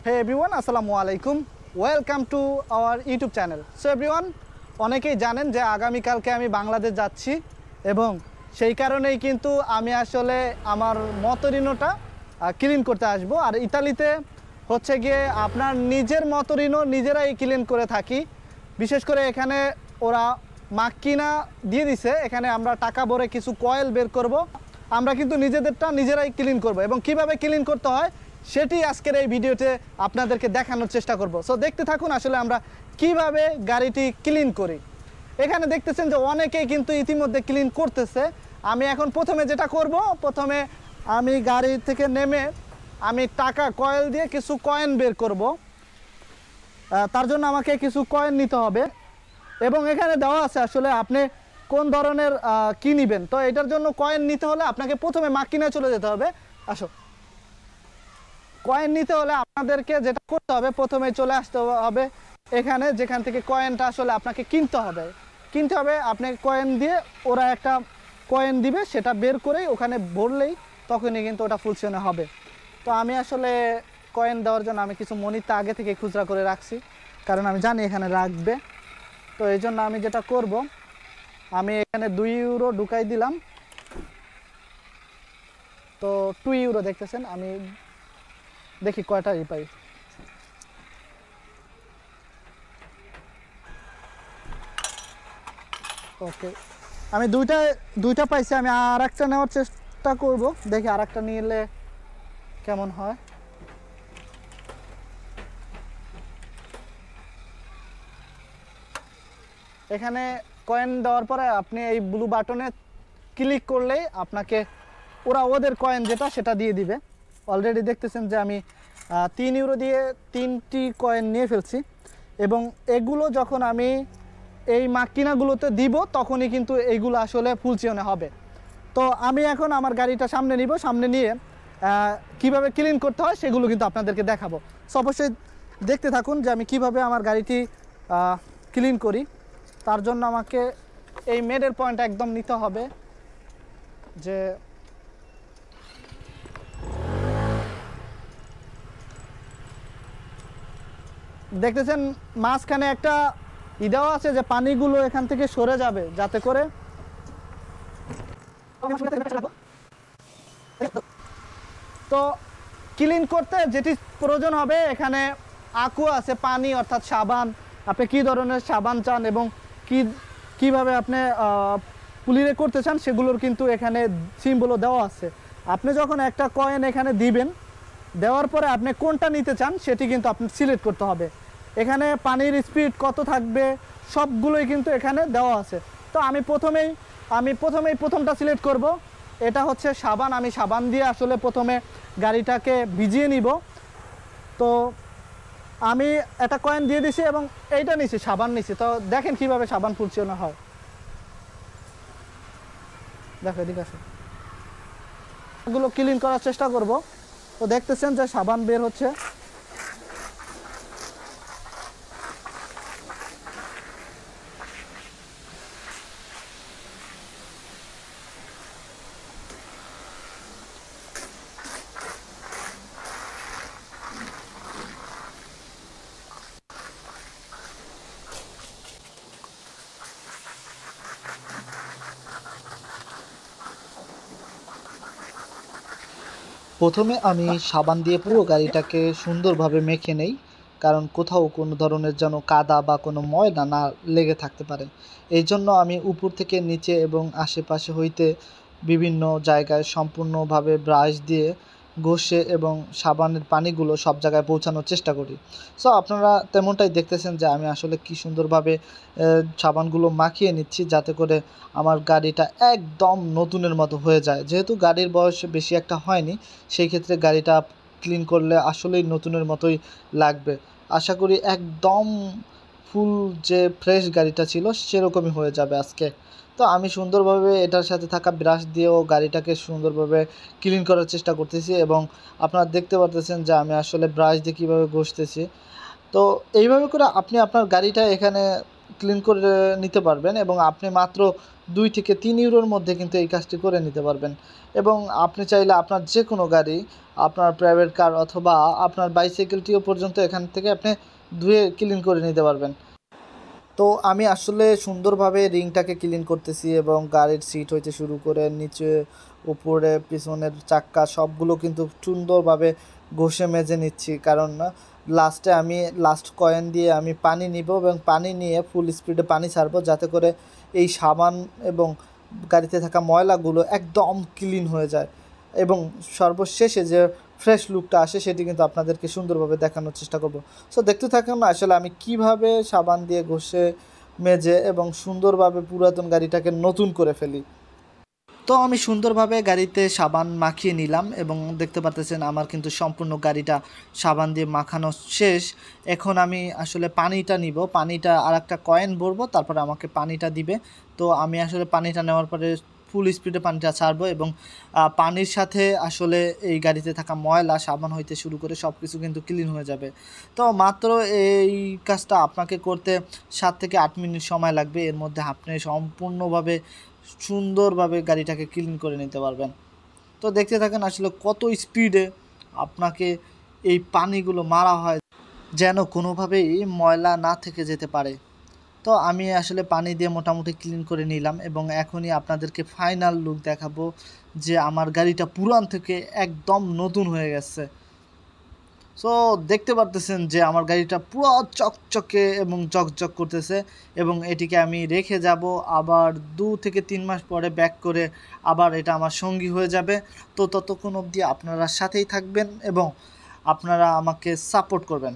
Hey everyone, আসসালামু আলাইকুম। Welcome to our YouTube channel. So everyone, অনেকেই জানেন যে আগামীকালকে আমি বাংলাদেশ যাচ্ছি এবং সেই কারণেই কিন্তু আমি আসলে আমার মতরিনোটা ক্লিন করতে আসব। আর ইতালিতে হচ্ছে গিয়ে আপনার নিজের মতরিনো নিজেরাই ক্লিন করে থাকি। বিশেষ করে এখানে ওরা মাক্কিনা দিয়ে দিছে, এখানে আমরা টাকা ভরে কিছু কয়েল বের করব। আমরা কিন্তু নিজেদেরটা নিজেরাই ক্লিন করব এবং কিভাবে ক্লিন করতে হয় সেটি আজকের এই ভিডিওতে আপনাদেরকে দেখানোর চেষ্টা করব। সো দেখতে থাকুন আসলে আমরা কিভাবে গাড়িটি ক্লিন করি। এখানে দেখতেছেন যে অনেকেই কিন্তু ইতিমধ্যে ক্লিন করতেছে। আমি এখন প্রথমে যেটা করব, প্রথমে আমি গাড়ি থেকে নেমে আমি টাকা কয়েল দিয়ে কিছু কয়েন বের করব। তার জন্য আমাকে কিছু কয়েন নিতে হবে এবং এখানে দেওয়া আছে আসলে আপনি কোন ধরনের কি নেবেন। তো এটার জন্য কয়েন নিতে হলে আপনাকে প্রথমে মাকিনায় চলে যেতে হবে। আসো, কয়েন নিতে হলে আপনাদেরকে যেটা করতে হবে, প্রথমে চলে আসতে হবে এখানে, যেখান থেকে কয়েনটা আসলে আপনাকে কিনতে হবে। আপনি কয়েন দিয়ে ওরা একটা কয়েন দিবে, সেটা বের করেই ওখানে ভরলেই তখনই কিন্তু ওটা ফুলসেনে হবে। তো আমি আসলে কয়েন দেওয়ার জন্য আমি কিছু মনিটা আগে থেকে খুচরা করে রাখছি, কারণ আমি জানি এখানে রাখবে। তো এই জন্য আমি যেটা করব, আমি এখানে 2 ইউরো ঢুকাই দিলাম। তো 2 ইউরো দেখতেছেন, আমি দেখি কয়টা পাই। ওকে, আমি দুইটা পাইছি। আমি আর একটা নেওয়ার চেষ্টা করব, দেখি আর একটা নিলে কেমন হয়। এখানে কয়েন দেওয়ার পরে আপনি এই ব্লু বাটনে ক্লিক করলেই আপনাকে ওদের কয়েন যেটা সেটা দিয়ে দিবে। অলরেডি দেখতেছেন যে আমি 3 ইউরো দিয়ে 3টি কয়েন নিয়ে ফেলছি এবং এগুলো যখন আমি এই মাকিনাগুলোতে দিব তখনই কিন্তু এইগুলো আসলে ফুলসিয়নে হবে। তো আমি এখন আমার গাড়িটা সামনে নিব, সামনে নিয়ে কিভাবে ক্লিন করতে হয় সেগুলো কিন্তু আপনাদেরকে দেখাবো। সো অবশ্যই দেখতে থাকুন যে আমি কিভাবে আমার গাড়িটি ক্লিন করি। তার জন্য আমাকে এই মেডের পয়েন্ট একদম নিতে হবে, যে দেখতেছেন মাঝখানে একটা দেওয়া আছে যে পানিগুলো এখান থেকে সরে যাবে, যাতে করে তো ক্লিন করতে যেটি প্রয়োজন হবে, এখানে আকুয়া আছে, পানি অর্থাৎ সাবান। আপনি কি ধরনের সাবান চান এবং কিভাবে আপনি পুলিরে করতে চান সেগুলোর কিন্তু এখানে সিম্বলও দেওয়া আছে। আপনি যখন একটা কয়েন এখানে দিবেন, দেওয়ার পরে আপনি কোনটা নিতে চান সেটি কিন্তু আপনি সিলেক্ট করতে হবে। এখানে পানির স্পিড কত থাকবে সবগুলোই কিন্তু এখানে দেওয়া আছে। তো আমি প্রথমটা সিলেক্ট করব। এটা হচ্ছে সাবান। আমি সাবান দিয়ে আসলে প্রথমে গাড়িটাকে ভিজিয়ে নিব। তো আমি একটা কয়েন দিয়ে দিছি এবং এইটা নিছি, সাবান নিছি। তো দেখেন কিভাবে সাবান ফুলসিয়নে হয়। দেখো এদিকে আসো, এগুলো ক্লিন করার চেষ্টা করব। তো দেখতেছেন যে সাবান বের হচ্ছে। প্রথমে আমি সাবান দিয়ে পুরো গাড়িটাকে সুন্দরভাবে মেখে নেই, কারণ কোথাও কোনো ধরনের যেন কাদা বা কোনো ময়লা না লেগে থাকতে পারে। এই জন্য আমি উপর থেকে নিচে এবং আশেপাশে হইতে বিভিন্ন জায়গায় সম্পূর্ণভাবে ব্রাশ দিয়ে ঘষে এবং সাবানের পানিগুলো সব জায়গায় পৌঁছানোর চেষ্টা করি। সো আপনারা তেমনটাই দেখতেছেন যে আমি আসলে কি সুন্দরভাবে সাবানগুলো মাখিয়ে নিচ্ছি, যাতে করে আমার গাড়িটা একদম নতুনের মতো হয়ে যায়। যেহেতু গাড়ির বয়স বেশি একটা হয়নি, সেই ক্ষেত্রে গাড়িটা ক্লিন করলে আসলেই নতুনের মতোই লাগবে। আশা করি একদম ফুল যে ফ্রেশ গাড়িটা ছিল সেরকমই হয়ে যাবে আজকে। তো আমি সুন্দরভাবে এটার সাথে থাকা ব্রাশ দিয়েও গাড়িটাকে সুন্দরভাবে ক্লিন করার চেষ্টা করতেছি এবং আপনারা দেখতে পারতেছেন যে আমি আসলে ব্রাশ দিয়ে কীভাবে ঘষতেছি। তো এইভাবে করে আপনি আপনার গাড়িটা এখানে ক্লিন করে নিতে পারবেন এবং আপনি মাত্র 2 থেকে 3 ইউরোর মধ্যে কিন্তু এই কাজটি করে নিতে পারবেন। এবং আপনি চাইলে আপনার যে কোনো গাড়ি, আপনার প্রাইভেট কার অথবা আপনার বাইসাইকেলটিও পর্যন্ত এখান থেকে আপনি ধুয়ে ক্লিন করে নিতে পারবেন। তো আমি আসলে সুন্দরভাবে রিংটাকে ক্লিন করতেছি এবং গাড়ির সিট হইতে শুরু করে নিচে, উপরে, পিছনের চাক্কা সবগুলো কিন্তু সুন্দরভাবে ঘষে মেজে নিচ্ছি। কারণ লাস্টে আমি লাস্ট কয়েন দিয়ে আমি পানি নিব এবং পানি নিয়ে ফুল স্পিডে পানি ছাড়বো, যাতে করে এই সাবান এবং গাড়িতে থাকা ময়লাগুলো একদম ক্লিন হয়ে যায় এবং সর্বশেষে যে ফ্রেশ লুকটা আসে সেটি কিন্তু আপনাদেরকে সুন্দরভাবে দেখানোর চেষ্টা করব। সো দেখতে থাকুন আসলে আমি কিভাবে সাবান দিয়ে ঘষে মেজে এবং সুন্দরভাবে পুরাতন গাড়িটাকে নতুন করে ফেলি। তো আমি সুন্দরভাবে গাড়িতে সাবান মাখিয়ে নিলাম এবং দেখতে পাচ্ছেন আমার কিন্তু সম্পূর্ণ গাড়িটা সাবান দিয়ে মাখানো শেষ। এখন আমি আসলে পানিটা নিব, পানিটা আর একটা কয়েন ভরবো, তারপরে আমাকে পানিটা দিবে। তো আমি আসলে পানিটা নেওয়ার পরে ফুল স্পিডে পানিটা ছাড়বো এবং পানির সাথে আসলে এই গাড়িতে থাকা ময়লা সাবান হইতে শুরু করে সব কিছু কিন্তু ক্লিন হয়ে যাবে। তো মাত্র এই কাজটা আপনাকে করতে 7 থেকে 8 মিনিট সময় লাগবে। এর মধ্যে আপনি সম্পূর্ণভাবে সুন্দরভাবে গাড়িটাকে ক্লিন করে নিতে পারবেন। তো দেখতে থাকেন আসলে কত স্পিডে আপনাকে এই পানিগুলো মারা হয়, যেন কোনোভাবেই ময়লা না থেকে যেতে পারে। তো আমি আসলে পানি দিয়ে মোটামুটি ক্লিন করে নিলাম এবং এখনই আপনাদেরকে ফাইনাল লুক দেখাবো যে আমার গাড়িটা পুরান থেকে একদম নতুন হয়ে গেছে। সো দেখতে পারতেছেন যে আমার গাড়িটা পুরো চকচকে এবং ঝকঝক করতেছে এবং এটিকে আমি রেখে যাব, আবার 2 থেকে 3 মাস পরে ব্যাক করে আবার এটা আমার সঙ্গী হয়ে যাবে। তো ততক্ষণ অবধি আপনারা সাথেই থাকবেন এবং আপনারা আমাকে সাপোর্ট করবেন।